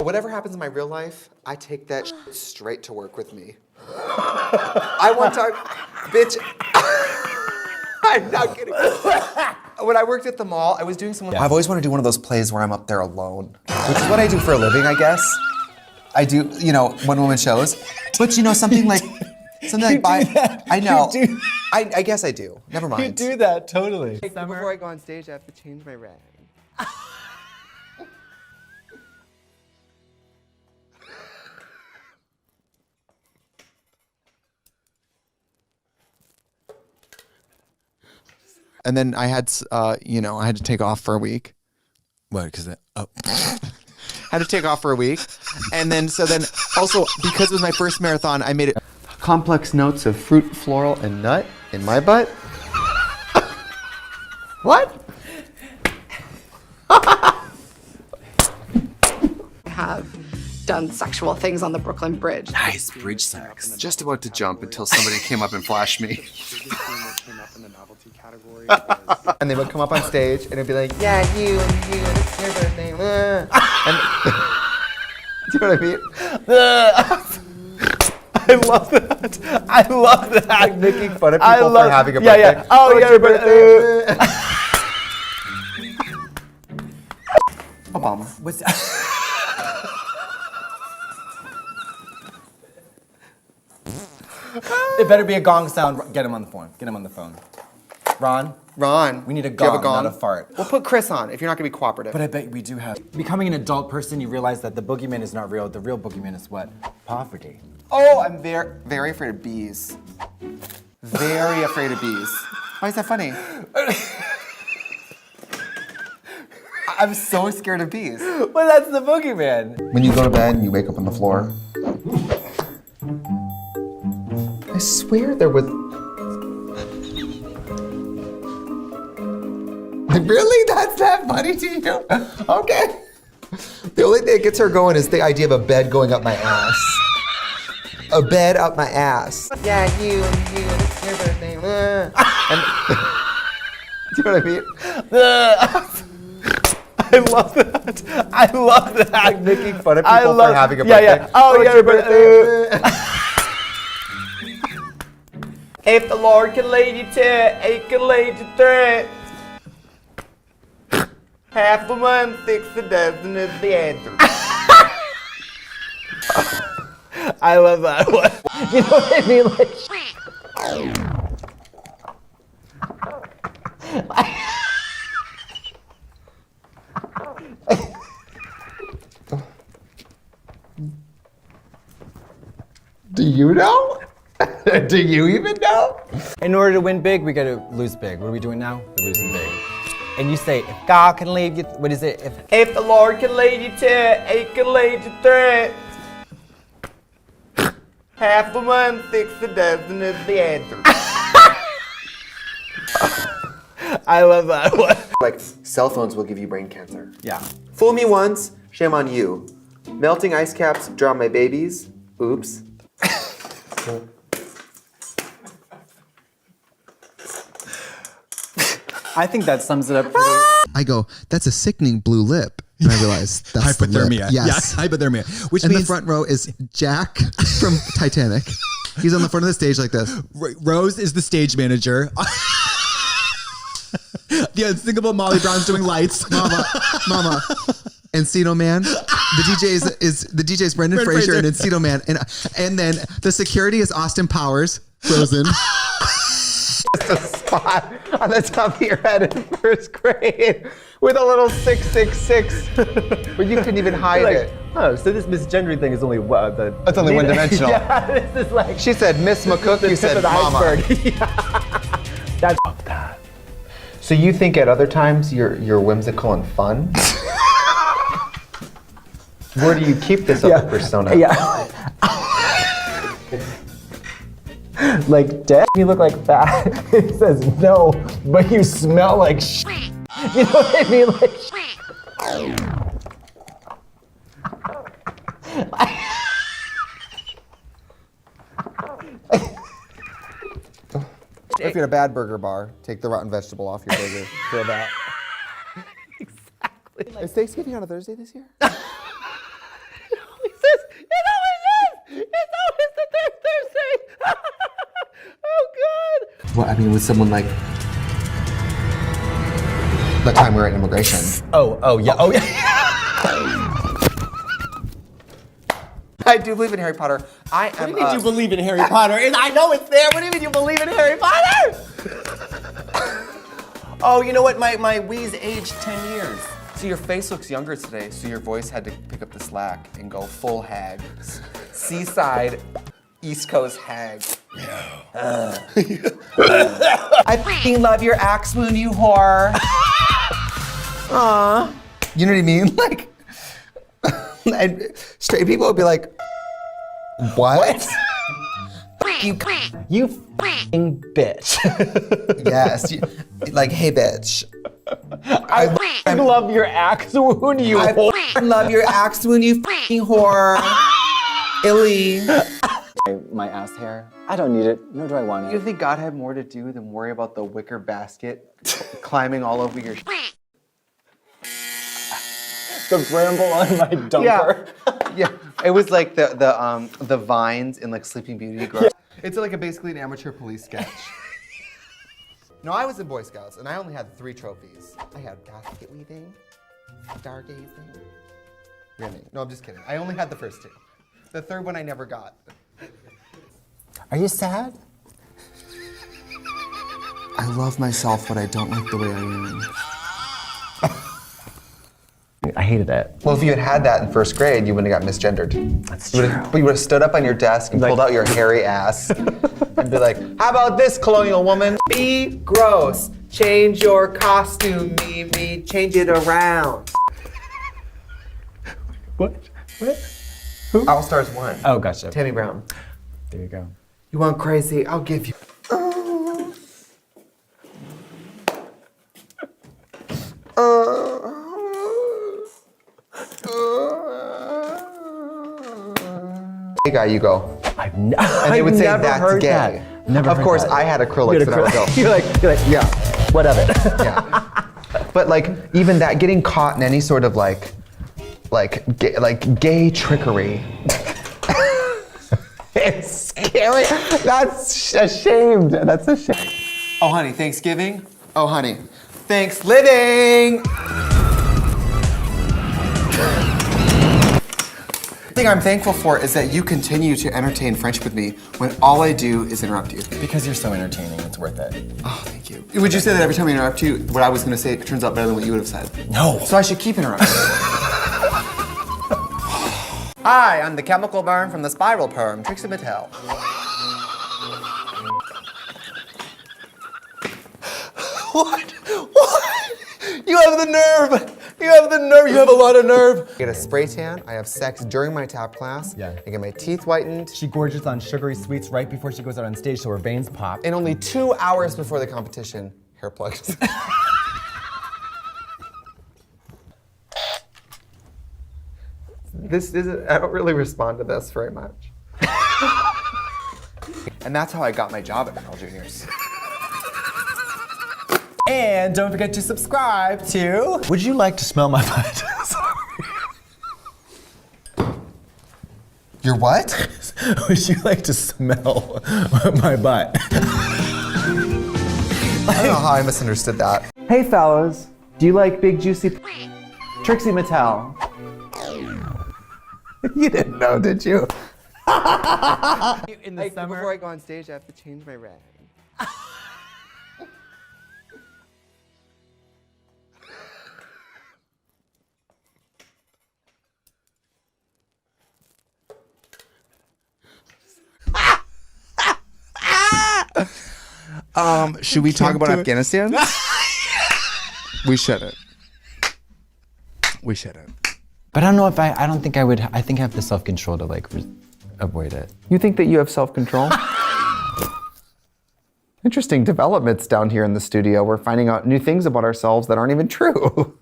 Whatever happens in my real life, I take that shit straight to work with me. I want to, bitch. I'm not kidding. When I worked at the mall, I was doing some. I've always wanted to do one of those plays where I'm up there alone, which is what I do for a living, I guess. I do, you know, one-woman shows, but you know, something like I know. I guess I do. Never mind. You do that totally. Before I go on stage, I have to change my rag. And then I had, you know, I had to take off for a week. What? Because that. Oh. Had to take off for a week, and then also because it was my first marathon, I made it complex notes of fruit, floral, and nut in my butt. What? Have done sexual things on the Brooklyn Bridge. Nice bridge sex. Just about to jump until somebody came up and flashed me. And they would come up on stage and it'd be like, yeah, you, it's your birthday. And, do you know what I mean? I love that. I love that. Like making fun of people for having a birthday. Yeah. Oh, yeah, your birthday. Obama. What's that? It better be a gong sound. Get him on the phone. Get him on the phone. Ron, we need a do you have gong, not a fart. We'll put Chris on if you're not gonna be cooperative. But I bet we do have. Becoming an adult person, you realize that the boogeyman is not real. The real boogeyman is what? Poverty. Oh, I'm very, very afraid of bees. Very afraid of bees. Why is that funny? I'm so scared of bees. Well, that's the boogeyman. When you go to bed and you wake up on the floor. I swear there was. Really? That's that funny to you? Okay. The only thing that gets her going is the idea of a bed going up my ass. A bed up my ass. Yeah, you, it's your birthday. And, do you know what I mean? I love that. I love that. Like making fun of people for having a birthday. Yeah. Oh, yeah, your birthday. If the Lord can lead you to it, He can lead you through it. Half a month, 6 a dozen is the answer. I love that one. You know what I mean? Do you know? Do you even know? In order to win big, we gotta lose big. What are we doing now? We're losing big. And you say, if God can lead you, what is it? If the Lord can lead you to it, He can lead you through it. Half a month, 6 a dozen is the answer. I love that one. Like, cell phones will give you brain cancer. Yeah. Fool me once, shame on you. Melting ice caps drown my babies. Oops. I think that sums it up. I go, that's a sickening blue lip. And I realize that's hypothermia. The lip. Yes. Yeah, hypothermia. Which and means the front row is Jack from Titanic. He's on the front of the stage like this. Rose is the stage manager. The unthinkable Molly Brown's doing lights. Mama. Encino Man. The DJ is Brendan Fraser and Encino Man. And then the security is Austin Powers, Frozen. Just a spot on the top of your head in first grade with a little 666, but you couldn't even hide it. Oh, so this misgendering thing is only It's only one dimensional. Yeah, this is like. She said Miss McCook, you said Mama. That's that. So you think at other times you're whimsical and fun? Where do you keep this other persona? Yeah. Like, Dad, you look like that. He says, no, but you smell like shit. You know what I mean? Like, If you're at a bad burger bar, take the rotten vegetable off your burger. Feel that. exactly. Is Thanksgiving on a Thursday this year? Well, I mean, with someone like the time we were at immigration. Oh yeah. I do believe in Harry Potter. I am. What do you mean you believe in Harry Potter? I know it's there. What do you mean you believe in Harry Potter? Oh, you know what? My wheeze aged 10 years. So your face looks younger today, so your voice had to pick up the slack and go full hag. Seaside, East Coast hag. I fucking love your axe wound, you whore. Aw. You know what I mean? Like, and straight people would be like, what? You f***ing bitch. Yes. Like, hey, bitch. I love your axe wound, you I whore. f***ing love your axe wound, you fucking whore. Illy. My ass hair. I don't need it, nor do I want You it. think God had more to do than worry about the wicker basket climbing all over your The bramble on my dumper. Yeah, it was like the vines in like Sleeping Beauty. Yeah. It's like basically an amateur police sketch. No, I was in Boy Scouts and I only had 3 trophies. I had basket weaving, stargazing, rimming. No, I'm just kidding. I only had the first 2. The third one I never got. Are you sad? I love myself, but I don't like the way I am. I hated it. Well, if you had had that in first grade, you wouldn't have got misgendered. That's But you would have stood up on your desk and pulled out your hairy ass and be like, how about this, colonial woman? Be gross. Change your costume, me, change it around. What? All Stars 1. Oh, gotcha. Tammy Brown. There you go. You want crazy? I'll give you. Hey guy, you go. I've And they would say never that's heard gay. that. Never Of heard course, that. I had acrylics and I would go. You're like, Yeah, what of it? yeah. But like even that, getting caught in any sort of like gay trickery. It's scary. That's ashamed. That's a shame. Oh, honey, Thanksgiving? Oh, honey, thanks living. The thing I'm thankful for is that you continue to entertain French with me when all I do is interrupt you. Because you're so entertaining, it's worth it. Oh, thank you. Would you say that every time I interrupt you, what I was going to say turns out better than what you would have said? No. So I should keep interrupting. Hi, I'm the chemical burn from the spiral perm, Trixie Mattel. What? You have the nerve! You have the nerve! You have a lot of nerve! I get a spray tan, I have sex during my tap class, Yeah. I get my teeth whitened, She gorges on sugary sweets right before she goes out on stage so her veins pop. and only 2 hours before the competition, hair plugs. This isn't, I don't really respond to this very much. And that's how I got my job at Carl Jr.'s. And don't forget to subscribe to... Would you like to smell my butt? Your what? Would you like to smell my butt? I don't know how I misunderstood that. Hey fellas, do you like big juicy Trixie Mattel? You didn't know, did you? In the summer. Before I go on stage, I have to change my rag. Should we talk about Afghanistan? We shouldn't. We shouldn't. But I don't know if I don't think I would, I think I have the self-control to like avoid it. You think that you have self-control? Interesting developments down here in the studio. We're finding out new things about ourselves that aren't even true.